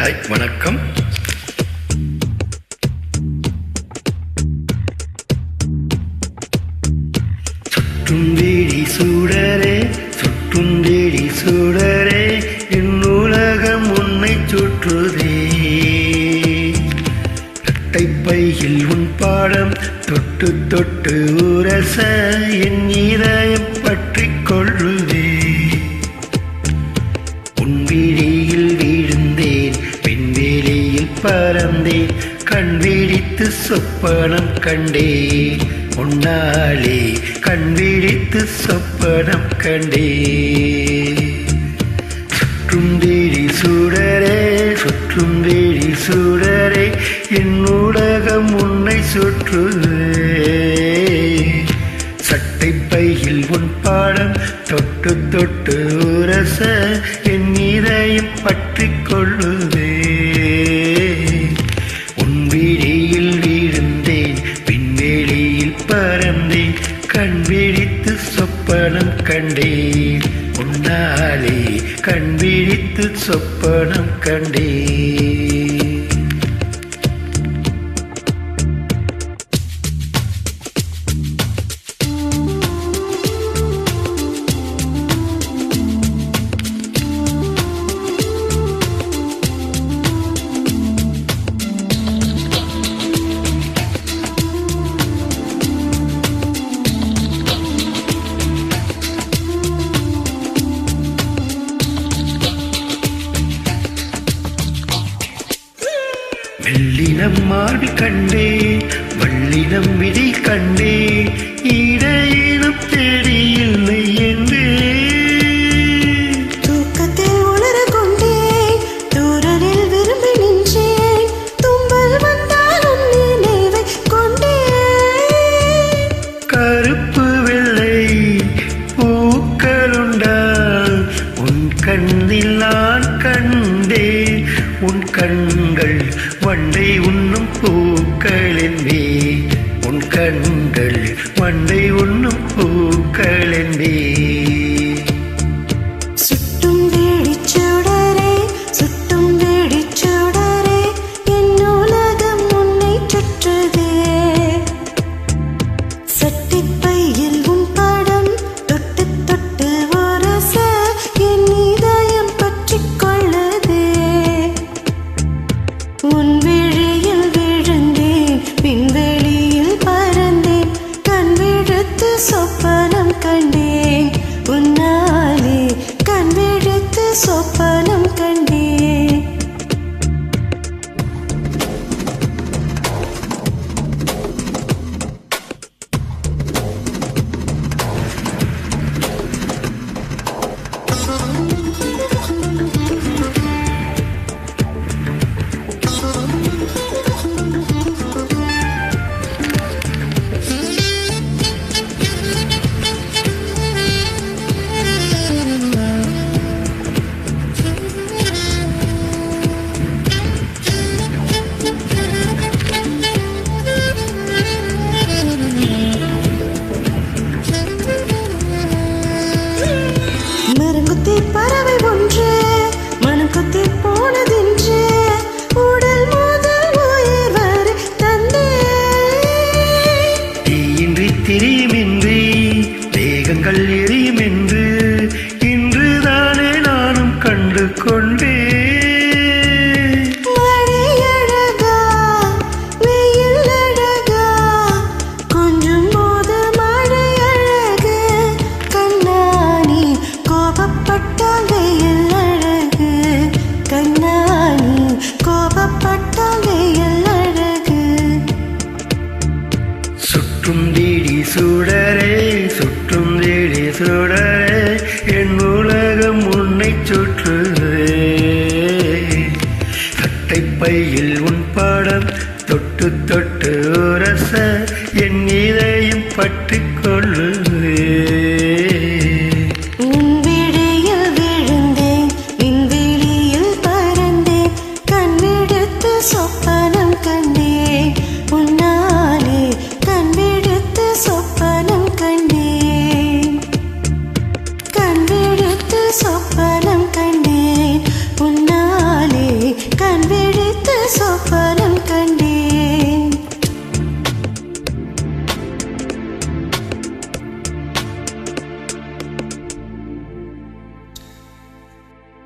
Hi வணக்கம். சுற்றும் வேடி சூடரே சுற்றும் வேடி சூடரே என் உலகம் உன்னை சுற்றுதே. பையில் உன் பாடம் தொட்டு தொட்டு உரச என் இதயம் பற்றி கொள்ளுதே. உன் விழியில் வீழ்ந்தேன் விண்வெளியில் பறந்தேன் கண் விழித்து சொப்பனம் கண்டேன் உன்னாலே கண் விழித்து சொப்பனம் கண்டேன். சுற்றும் தேடி சூடரே சுற்றும் தேடி சூடரே என் ஊடகம் உன்னை சுற்றுதே. சட்டை பையில் உன் பாடம் தொட்டு தொட்டு உரச என் இதயம் பற்றி கொள்ளுதே. உன் விழியில் வீழ்ந்தேன் விண்வெளியில் பறந்தேன் கண் விழித்து சொப்பனம் கண்டேன் உன்னாலே கண் விழித்து சொப்பனம் கண்டேன். வெள்ளினம் மார்பி கண்டே வள்ளினம் விழி கண்டே இடையினம் தெரியவில்லை என்றே. தூக்கத்தில் உணர கொண்டே தூரலில் விரும்பி நின்றேன் தும்பல் வந்தாலும் நினைவை கொண்டே. கருப்பு வெள்ளை பூக்களுண்டால் உன் கண்ணில் நான் கண்டேன் உன் கண்கள் வண்டை உண்ணும் பூக்கள் என்பே உன் கண்கள் வண்டை உண்ணும் பூக்கள் என்பே. சுட்டும் வேடிச் சுடரே சுட்டும் வேடிச் சுடரே என் உலகம் உன்னை சுற்றுதே. சட்டிப் பையில் உன் படம் தொட்டு தொட்டு உரச என் இதயம் பற்றிக் கொள்ளுதே. உன் விழியில் விழுந்தேன் விண்வெளியில் பறந்தேன் கண் விழித்து சொப்பனம் கண்டேன் உன்னாலே கண் விழித்து சொப்பனம் கண்டேன். மரங்குத்தி பறவை ஒன்று மனம் கொத்தி போனதென்று உடல் முதல் உயிர் வரை தந்தே. தீயின்றி திரியுமின்றி தேகங்கள் எரியுமென்று இன்றுதானே நானும் கண்டு கொண்டே. சுற்றும் தேடி சூடரே சுற்றும் தேடி சூடரே என் உலகம் உன்னை சுற்றுதே. சட்டை பையில் உன் பாடம் தொட்டு தொட்டு உரச என் இதயம் பற்றி கொள்ளுதே. உன் விழியில் விழுந்தேன் விண்வெளியில் பறந்தேன் கண் விழித்து சொப்பனம் கண்டேன் உன்னாலே கண் விழித்து சொப்பனம் கண்டேன் கண் விழித்து சொப்பனம் கண்டேன் உன்னாலே கண் சொப்பனம்